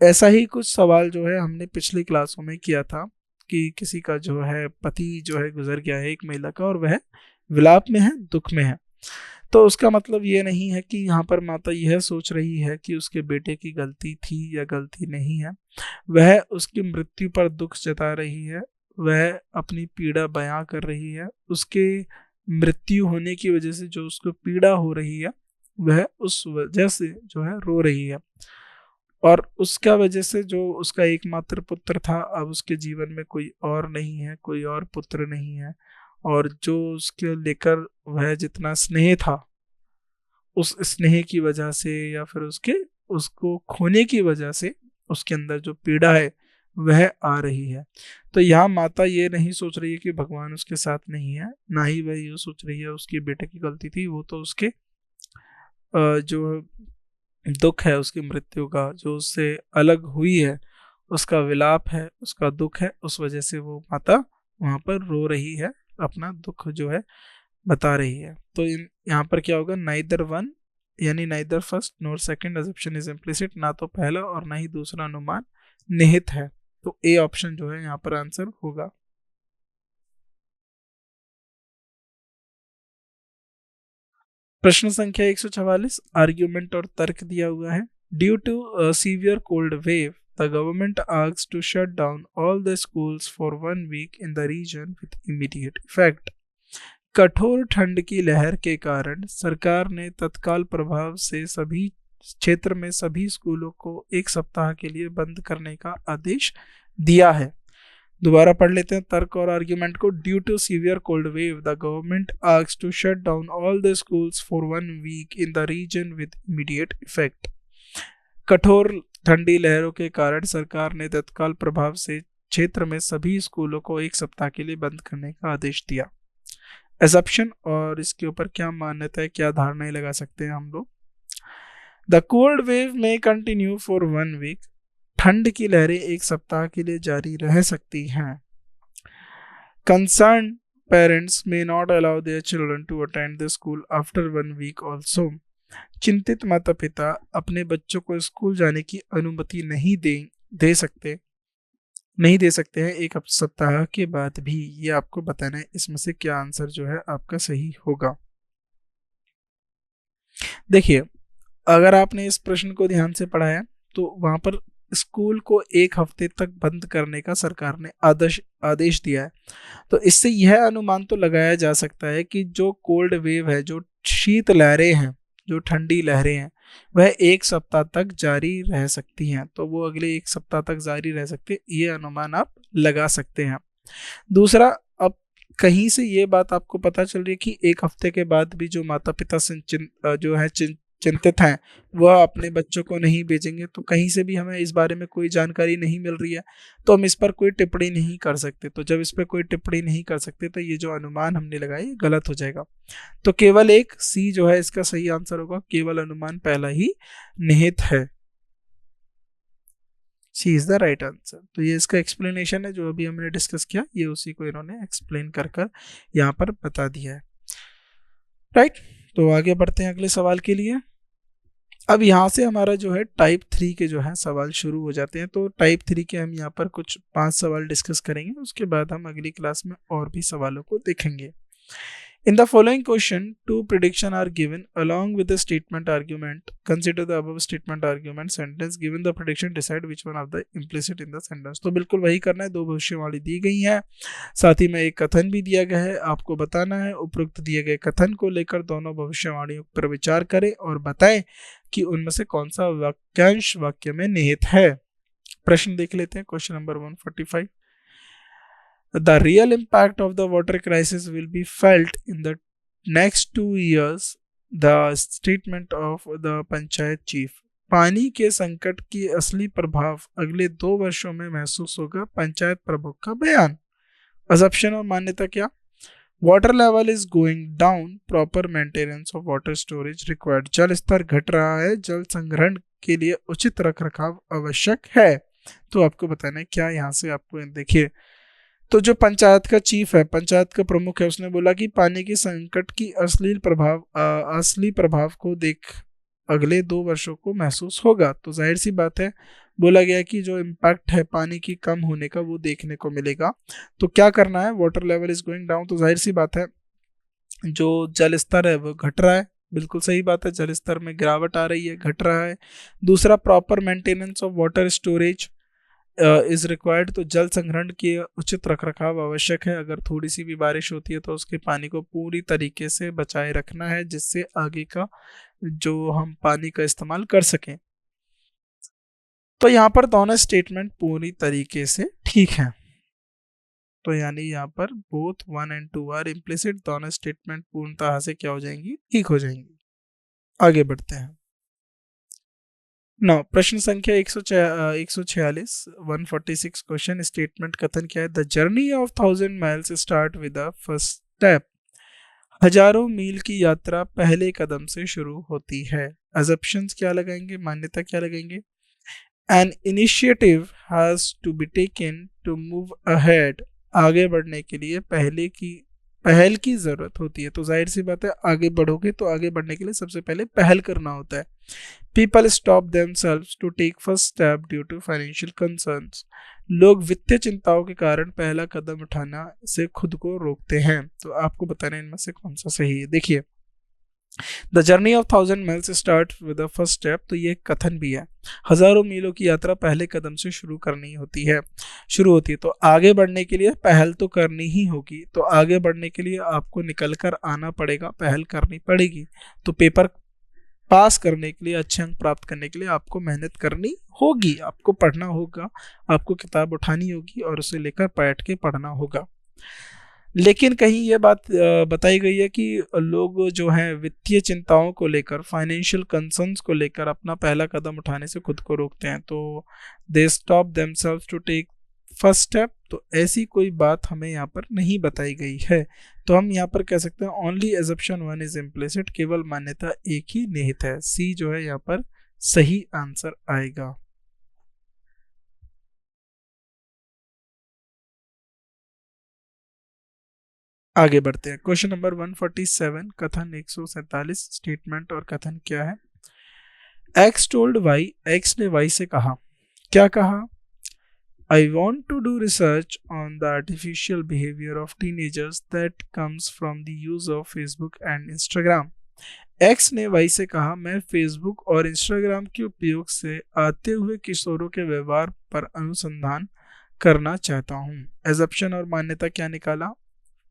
ऐसा ही कुछ सवाल जो है हमने पिछली क्लासों में किया था कि किसी का जो है पति जो है गुजर गया है एक महिला का, और वह विलाप में है, दुख में है। तो उसका मतलब ये नहीं है कि यहाँ पर माता यह सोच रही है कि उसके बेटे की गलती थी या गलती नहीं है। वह उसकी मृत्यु पर दुख जता रही है, वह अपनी पीड़ा बयां कर रही है। उसके मृत्यु होने की वजह से जो उसको पीड़ा हो रही है, वह उस वजह से जो है रो रही है। और उसका वजह से जो उसका एकमात्र पुत्र था, अब उसके जीवन में कोई और नहीं है, कोई और पुत्र नहीं है। और जो उसके लेकर वह जितना स्नेह था, उस स्नेह की वजह से या फिर उसको खोने की वजह से उसके अंदर जो पीड़ा है वह आ रही है। तो यहाँ माता ये नहीं सोच रही है कि भगवान उसके साथ नहीं है, ना ही वह ये सोच रही है उसके बेटे की गलती थी। वो तो उसके जो दुख है उसकी मृत्यु का, जो उससे अलग हुई है, उसका विलाप है, उसका दुख है, उस वजह से वो माता वहां पर रो रही है, अपना दुख जो है बता रही है। तो यहाँ पर क्या होगा? नाइदर वन, यानी neither first nor second assumption is implicit. ना तो पहला और ना ही दूसरा अनुमान निहित है। तो ए ऑप्शन जो है यहाँ पर आंसर होगा। प्रश्न संख्या 144, आर्ग्यूमेंट और तर्क दिया हुआ है। Due to severe cold wave, the government asks to shut down all the schools for 1 week in the region with immediate effect. कठोर ठंड की लहर के कारण सरकार ने तत्काल प्रभाव से सभी क्षेत्र में सभी स्कूलों को 1 सप्ताह के लिए बंद करने का आदेश दिया है। दोबारा पढ़ लेते हैं तर्क और आर्ग्यूमेंट को। Due to severe cold wave, the government asks to shut down all the schools for 1 week in the region with immediate effect. कठोर ठंडी लहरों के कारण सरकार ने तत्काल प्रभाव से क्षेत्र में सभी स्कूलों को 1 सप्ताह के लिए बंद करने का आदेश दिया। एसप्शन और इसके ऊपर क्या मान्यता है, क्या धारणाएं लगा सकते हैं हम लोग? द कोल्ड वेव में कंटिन्यू फॉर 1 वीक। ठंड की लहरें 1 सप्ताह के लिए जारी रह सकती हैं। Concern parents may not allow their children to attend the school after 1 week also. चिंतित माता पिता अपने बच्चों को स्कूल जाने की अनुमति नहीं दे सकते हैं 1 सप्ताह के बाद भी। ये आपको बताना है इसमें से क्या आंसर जो है आपका सही होगा। देखिए, अगर आपने इस प्रश्न को ध्यान से पढ़ा है तो वहां पर स्कूल को 1 हफ्ते तक बंद करने का सरकार ने आदेश दिया है। तो इससे यह अनुमान तो लगाया जा सकता है कि जो कोल्ड वेव है, जो शीत लहरें हैं, जो ठंडी लहरें हैं, वह 1 सप्ताह तक जारी रह सकती हैं। तो वो अगले 1 सप्ताह तक जारी रह सकते हैं, ये अनुमान आप लगा सकते हैं। दूसरा, अब कहीं से ये बात आपको पता चल रही है कि 1 हफ्ते के बाद भी जो माता पिता चिंतित हैं, वह अपने बच्चों को नहीं भेजेंगे। तो कहीं से भी हमें इस बारे में कोई जानकारी नहीं मिल रही है, तो हम इस पर कोई टिप्पणी नहीं कर सकते। तो जब इस पर कोई टिप्पणी नहीं कर सकते तो ये जो अनुमान हमने लगाई गलत हो जाएगा। तो केवल एक सी जो है इसका सही आंसर होगा। केवल अनुमान पहला ही निहित है। सी इज द राइट आंसर। तो ये इसका एक्सप्लेनेशन है, जो अभी हमने डिस्कस किया, ये उसी को इन्होंने एक्सप्लेन कर यहाँ पर बता दिया है। राइट, तो आगे बढ़ते हैं अगले सवाल के लिए। अब यहाँ से हमारा जो है टाइप 3 के जो है सवाल शुरू हो जाते हैं। तो टाइप 3 के हम यहाँ पर कुछ 5 सवाल डिस्कस करेंगे, उसके बाद हम अगली क्लास में और भी सवालों को देखेंगे। In the following question, 2 predictions are given along with the statement argument. Consider the above statement argument sentence. Given the prediction, decide which one of the implicit in the sentence. तो बिल्कुल वही करना है। 2 भविष्यवाणी दी गई हैं, साथ ही में एक कथन भी दिया गया है। आपको बताना है उपरोक्त दिए गए कथन को लेकर दोनों भविष्यवाणियों पर विचार करें और बताएं कि उनमें से कौन सा वाक्यांश वाक्य में निहित है। प्रश्न देख लेते हैं। Question number 145। The real impact of the water crisis will be felt in the next 2 years. The statement of the panchayat chief. पानी के संकट की असली प्रभाव अगले 2 वर्षों में महसूस होगा, पंचायत प्रमुख का बयान। असम्पशन और मान्यता क्या? Water level is going down, proper maintenance of water storage required. जल स्तर घट रहा है, जल संग्रहण के लिए उचित रखरखाव आवश्यक है। तो आपको बताना है क्या, यहाँ से आपको देखिए, तो जो पंचायत का चीफ है, पंचायत का प्रमुख है, उसने बोला कि पानी के संकट की असली प्रभाव को देख अगले 2 वर्षों को महसूस होगा। तो जाहिर सी बात है, बोला गया कि जो इम्पैक्ट है पानी की कम होने का वो देखने को मिलेगा। तो क्या करना है, water level is going down, तो जाहिर सी बात है जो जल स्तर है वो घट रहा है। बिल्कुल सही बात है, जल स्तर में गिरावट आ रही है, घट रहा है। दूसरा, proper maintenance of water storage is required, तो जल संग्रहण के उचित रखरखाव आवश्यक है। अगर थोड़ी सी भी बारिश होती है तो उसके पानी को पूरी तरीके से बचाए रखना है, जिससे आगे का जो हम पानी का इस्तेमाल कर सकें। तो यहाँ पर दोनों स्टेटमेंट पूरी तरीके से ठीक है। तो यानी यहाँ पर बोथ 1 and 2 आर इम्प्लिसिट, दोनों स्टेटमेंट पूर्णतः से क्या हो जाएंगी, ठीक हो जाएंगी। आगे बढ़ते हैं। नौ, प्रश्न संख्या 146 146 क्वेश्चन, स्टेटमेंट कथन क्या है, the journey of 1000 miles start with the first step. हजारों मील की यात्रा पहले कदम से शुरू होती है। अजम्पशंस क्या लगाएंगे, मान्यता क्या लगाएंगे, an initiative has to be taken to move ahead, आगे बढ़ने के लिए पहल की जरूरत होती है। तो जाहिर सी बात है, आगे बढ़ोगे तो आगे बढ़ने के लिए सबसे पहले पहल करना होता है। People stop themselves to take first step due to financial concerns, लोग वित्तीय चिंताओं के कारण पहला कदम उठाना से खुद को रोकते हैं। तो आपको बताना है इनमें से कौन सा सही है। देखिए, the journey of 1000 miles start with the first step, तो ये कथन भी है, हजारों मीलों की यात्रा पहले कदम से शुरू होती है। तो आगे बढ़ने के लिए पहल तो करनी ही होगी। तो आगे बढ़ने के लिए आपको निकल कर आना पड़ेगा, पहल करनी पड़ेगी। तो पेपर पास करने के लिए, अच्छे अंक प्राप्त करने के लिए आपको मेहनत करनी होगी, आपको पढ़ना होगा, आपको किताब उठानी होगी और उसे लेकर बैठ के पढ़ना होगा। लेकिन कहीं ये बात बताई गई है कि लोग जो हैं वित्तीय चिंताओं को लेकर, फाइनेंशियल कंसर्न्स को लेकर अपना पहला कदम उठाने से खुद को रोकते हैं। तो they stop themselves to take first step, तो ऐसी कोई बात हमें यहाँ पर नहीं बताई गई है। तो हम यहाँ पर कह सकते हैं ओनली एजम्पशन 1 इज इम्प्लिसिट, केवल मान्यता एक ही निहित है। सी जो है यहाँ पर सही आंसर आएगा। आगे बढ़ते हैं। क्वेश्चन नंबर 147, कथन 147, स्टेटमेंट और कथन क्या है, एक्स टोल्ड वाई, एक्स ने वाई से कहा, क्या कहा, I want to do research on the artificial behavior of teenagers that comes from the use of Facebook and Instagram. X ने वाई से कहा, मैं फेसबुक और इंस्टाग्राम के उपयोग से आते हुए किशोरों के व्यवहार पर अनुसंधान करना चाहता हूँ। एजप्शन और मान्यता क्या निकाला,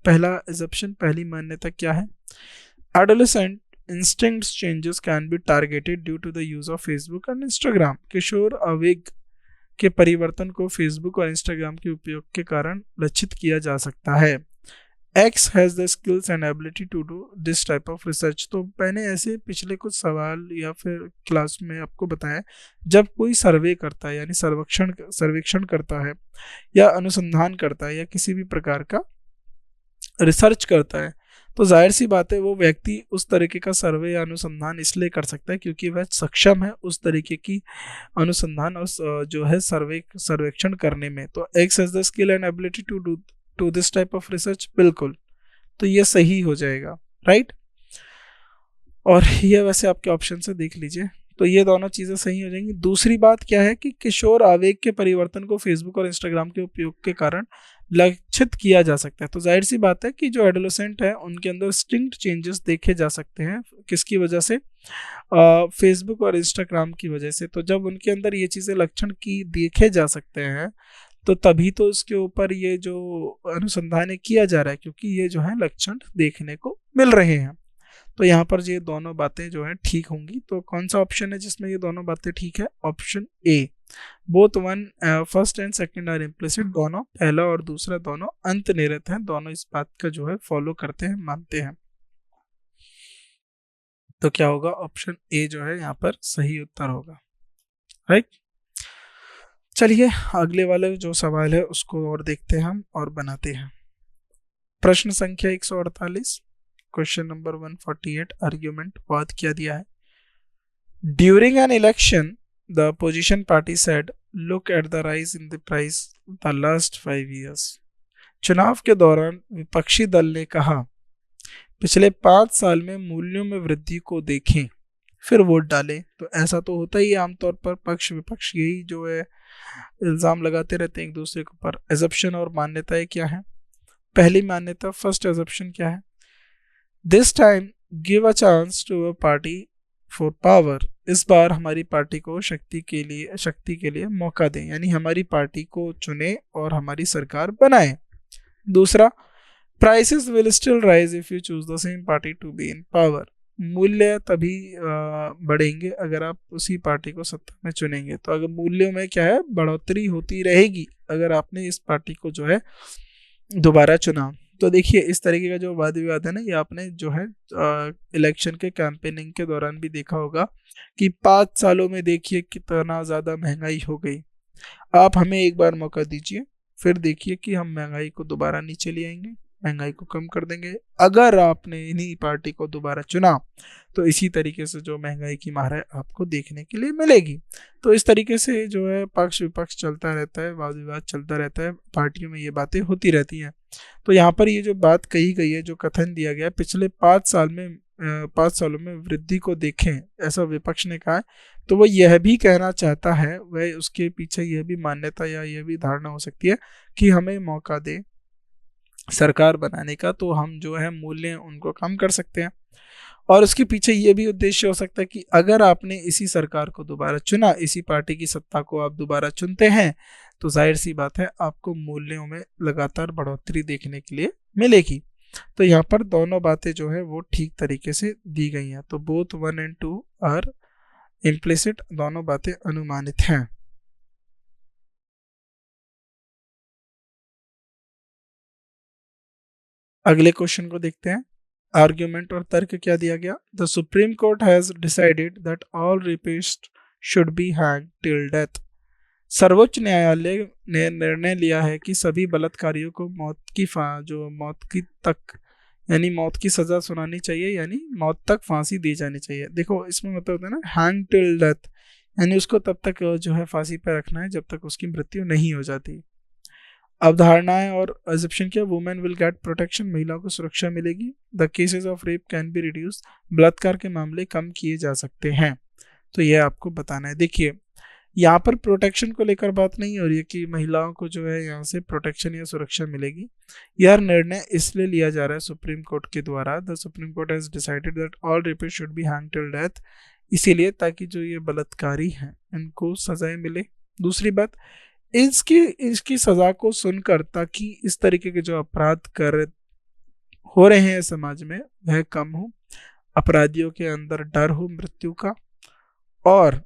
पहला एजप्शन, पहली मान्यता क्या है, adolescent instincts changes can be targeted due to the use of Facebook and Instagram, किशोर आवेग के परिवर्तन को फेसबुक और इंस्टाग्राम के उपयोग के कारण लक्षित किया जा सकता है। X has the skills and ability to do this type of research। तो मैंने ऐसे पिछले कुछ सवाल या फिर क्लास में आपको बताया, जब कोई सर्वे करता है यानी सर्वेक्षण करता है या अनुसंधान करता है या किसी भी प्रकार का रिसर्च करता है, तो जाहिर सी बात है वो व्यक्ति उस तरीके का सर्वे या अनुसंधान इसलिए कर सकता है क्योंकि वह सक्षम है उस तरीके की अनुसंधान और जो है सर्वेक्षण करने में। तो X has the skill and ability to this type of research, बिल्कुल, तो ये सही हो जाएगा, राइट। और ये वैसे आपके ऑप्शन से देख लीजिए, तो ये दोनों चीज़ें सही हो जाएंगी। दूसरी बात क्या है कि किशोर आवेग के परिवर्तन को फेसबुक और इंस्टाग्राम के उपयोग के कारण लक्षित किया जा सकता है। तो जाहिर सी बात है कि जो एडोलेसेंट है उनके अंदर स्टिंक्ट चेंजेस देखे जा सकते हैं, किसकी वजह से, फेसबुक और इंस्टाग्राम की वजह से। तो जब उनके अंदर ये चीज़ें लक्षण की देखे जा सकते हैं तो तभी तो इसके ऊपर ये जो अनुसंधान किया जा रहा है, क्योंकि ये जो है लक्षण देखने को मिल रहे हैं। तो यहाँ पर ये दोनों बातें जो हैं ठीक होंगी। तो कौन सा ऑप्शन है जिसमें ये दोनों बातें ठीक है, option A. Both first and second are implicit, दोनों पहला और दूसरा दोनों अंतर्निहित हैं, दोनों इस बात का जो है फॉलो करते हैं, मानते हैं। तो क्या होगा, ऑप्शन ए जो है यहाँ पर सही उत्तर होगा, राइट। चलिए अगले वाले जो सवाल है उसको और देखते हैं हम और बनाते हैं। प्रश्न संख्या 148, क्वेश्चन नंबर 148, आर्ग्यूमेंट, वाद क्या दिया है। During an election the opposition party said look at the rise in the price the last 5 years। चुनाव के दौरान विपक्षी दल ने कहा पिछले 5 साल में मूल्यों में वृद्धि को देखें फिर वोट डालें। तो ऐसा तो होता ही है आमतौर पर, पक्ष विपक्ष यही जो है इल्ज़ाम लगाते रहते हैं एक दूसरे के ऊपर। एजप्शन और मान्यताएं क्या है। पहली मान्यता, फर्स्ट एजप्शन क्या है, this time give a chance to a party for power. इस बार हमारी पार्टी को शक्ति के लिए मौका दें, यानी हमारी पार्टी को चुने और हमारी सरकार बनाए। दूसरा, prices will still rise if you choose the same party to be in power. मूल्य तभी बढ़ेंगे अगर आप उसी पार्टी को सत्ता में चुनेंगे। तो अगर मूल्यों में क्या है, बढ़ोतरी होती रहेगी अगर आपने इस पार्टी को जो है दोबारा चुना। तो देखिए इस तरीके का जो वाद विवाद है ना, ये आपने जो है इलेक्शन के कैंपेनिंग के दौरान भी देखा होगा कि 5 सालों में देखिए कितना ज़्यादा महंगाई हो गई। आप हमें एक बार मौका दीजिए, फिर देखिए कि हम महंगाई को दोबारा नीचे ले आएंगे, महंगाई को कम कर देंगे। अगर आपने इन्हीं पार्टी को दोबारा चुना तो इसी तरीके से जो महंगाई की मार है आपको देखने के लिए मिलेगी। तो इस तरीके से जो है पक्ष विपक्ष चलता रहता है, वाद विवाद चलता रहता है, पार्टियों में ये बातें होती रहती हैं। तो यहाँ पर ये जो बात कही गई है, जो कथन दिया गया है, पिछले 5 सालों में वृद्धि को देखें, ऐसा विपक्ष ने कहा है। तो वो यह भी कहना चाहता है, वह उसके पीछे यह भी मान्यता या यह भी धारणा हो सकती है कि हमें मौका दे सरकार बनाने का, तो हम जो है मूल्य उनको कम कर सकते हैं। और उसके पीछे ये भी उद्देश्य हो सकता है कि अगर आपने इसी सरकार को दोबारा चुना, इसी पार्टी की सत्ता को आप दोबारा चुनते हैं, तो जाहिर सी बात है आपको मूल्यों में लगातार बढ़ोतरी देखने के लिए मिलेगी। तो यहाँ पर दोनों बातें जो है वो ठीक तरीके से दी गई हैं। तो बोथ 1 and 2 आर इम्प्लिसिट, दोनों बातें अनुमानित हैं। अगले क्वेश्चन को देखते हैं। आर्ग्यूमेंट और तर्क क्या दिया गया। The supreme court has decided that all rapist should be hang till death. सर्वोच्च न्यायालय ने निर्णय लिया है कि सभी बलात्कारियों को मौत की सजा सुनानी चाहिए, यानी मौत तक फांसी दी जानी चाहिए। देखो इसमें मतलब होता है ना हैंग टिल डेथ, यानी उसको तब तक जो है फांसी पर रखना है जब तक उसकी मृत्यु नहीं हो जाती। अवधारणाएं और अजप्शन क्या, वुमेन विल गेट प्रोटेक्शन, महिलाओं को सुरक्षा मिलेगी। The cases of rape can be reduce, बलात्कार के मामले कम किए जा सकते हैं। तो यह आपको बताना है। देखिए यहाँ पर प्रोटेक्शन को लेकर बात नहीं हो रही है कि महिलाओं को जो है यहाँ से प्रोटेक्शन या सुरक्षा मिलेगी। यह निर्णय इसलिए लिया जा रहा है सुप्रीम कोर्ट के द्वारा, the supreme court has decided that all rapist should be hang till death, इसीलिए ताकि जो ये बलात्कारी हैं इनको सजाएं मिले। दूसरी बात, इसकी सजा को सुनकर ताकि इस तरीके के जो अपराध हो रहे हैं समाज में वह कम हो, अपराधियों के अंदर डर हो मृत्यु का, और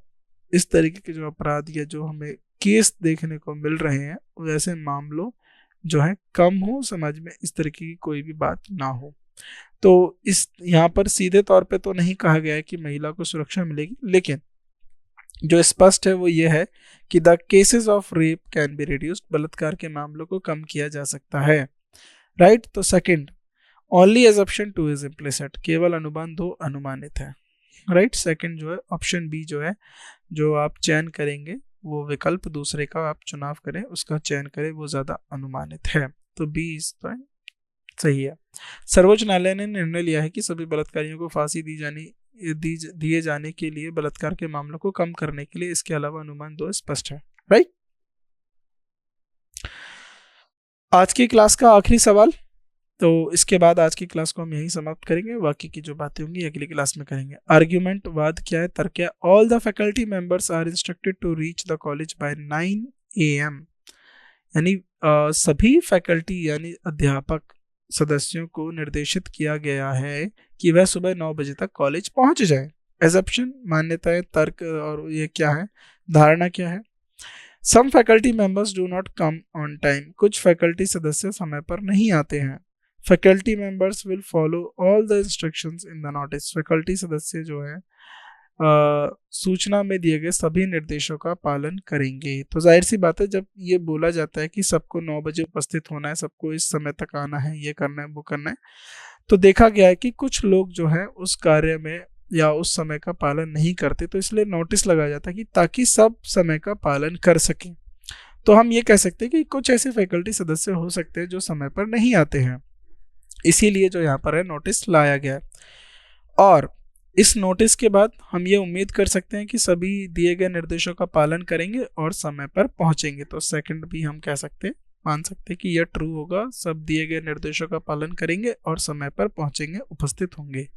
इस तरीके के जो अपराध या जो हमें केस देखने को मिल रहे हैं वैसे मामलों जो है कम हो, समाज में इस तरीके की कोई भी बात ना हो। तो इस यहाँ पर सीधे तौर पे तो नहीं कहा गया है कि महिला को सुरक्षा मिलेगी, लेकिन जो स्पष्ट है वो ये है कि the cases of rape can be reduced, बलात्कार के मामलों को कम किया जा सकता है। राइट। तो second, only assumption 2 is implicit, केवल अनुमान 2 अनुमानित है। राइट। सेकंड जो है ऑप्शन बी जो है, जो आप चयन करेंगे वो विकल्प दूसरे का आप चुनाव करें, उसका चयन करें, वो ज्यादा अनुमानित है। तो बी इस तो सही है। सर्वोच्च न्यायालय ने निर्णय लिया है कि सभी बलात्कारियों को फांसी दिए जाने के लिए बलात्कार के मामलों को कम करने के लिए, इसके अलावा अनुमान 2 स्पष्ट है। राइट। आज की क्लास का आखिरी सवाल, तो इसके बाद आज की क्लास को हम यहीं समाप्त करेंगे, बाकी की जो बातें होंगी अगली क्लास में करेंगे। आर्ग्यूमेंट, वाद क्या है, तर्क क्या है। All the faculty members are instructed to reach the college by 9 AM, यानी सभी फैकल्टी यानी अध्यापक सदस्यों को निर्देशित किया गया है कि वह सुबह 9 बजे तक कॉलेज पहुंच जाए। एजप्शन, मान्यताएं, तर्क और ये क्या है, धारणा क्या है। Some faculty members do not come on time, कुछ फैकल्टी सदस्य समय पर नहीं आते हैं। Faculty members will follow all the instructions in the notice, faculty सदस्य जो है सूचना में दिए गए सभी निर्देशों का पालन करेंगे। तो जाहिर सी बात है, जब ये बोला जाता है कि सबको 9 बजे उपस्थित होना है, सबको इस समय तक आना है, ये करना है, वो करना है, तो देखा गया है कि कुछ लोग जो है उस कार्य में या उस समय का पालन नहीं करते, तो इसलिए नोटिस लगाया जाता है कि ताकि सब समय का पालन कर सकें। तो हम ये कह सकते हैं कि कुछ ऐसे फैकल्टी सदस्य हो सकते हैं जो समय पर नहीं आते हैं, इसीलिए जो यहाँ पर है नोटिस लाया गया है। और इस नोटिस के बाद हम ये उम्मीद कर सकते हैं कि सभी दिए गए निर्देशों का पालन करेंगे और समय पर पहुंचेंगे। तो सेकंड भी हम कह सकते हैं, मान सकते हैं कि यह ट्रू होगा, सब दिए गए निर्देशों का पालन करेंगे और समय पर पहुंचेंगे, उपस्थित होंगे।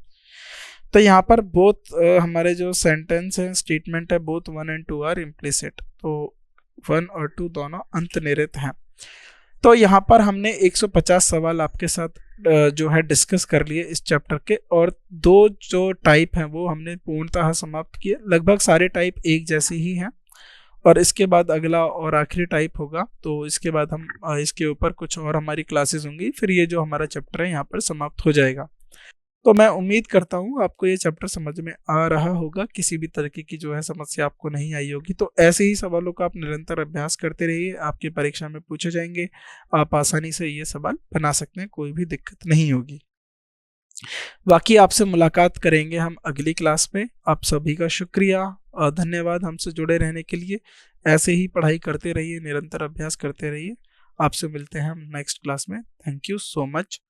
तो यहाँ पर बोथ हमारे जो सेंटेंस है, स्टेटमेंट है, बोथ 1 and 2 आर इम्प्लिसिट। तो 1 और 2 दोनों अंतर्निहित हैं। तो यहाँ पर हमने 150 सवाल आपके साथ जो है डिस्कस कर लिए इस चैप्टर के, और 2 जो टाइप हैं वो हमने पूर्णतः समाप्त किए। लगभग सारे टाइप एक जैसे ही हैं, और इसके बाद अगला और आखिरी टाइप होगा, तो इसके बाद हम इसके ऊपर कुछ और हमारी क्लासेस होंगी, फिर ये जो हमारा चैप्टर है यहाँ पर समाप्त हो जाएगा। तो मैं उम्मीद करता हूँ आपको ये चैप्टर समझ में आ रहा होगा, किसी भी तरीके की जो है समस्या आपको नहीं आई होगी। तो ऐसे ही सवालों का आप निरंतर अभ्यास करते रहिए, आपकी परीक्षा में पूछे जाएंगे, आप आसानी से ये सवाल बना सकते हैं, कोई भी दिक्कत नहीं होगी। बाकी आपसे मुलाकात करेंगे हम अगली क्लास में। आप सभी का शुक्रिया और धन्यवाद हमसे जुड़े रहने के लिए। ऐसे ही पढ़ाई करते रहिए, निरंतर अभ्यास करते रहिए। आपसे मिलते हैं हम नेक्स्ट क्लास में। Thank you so much.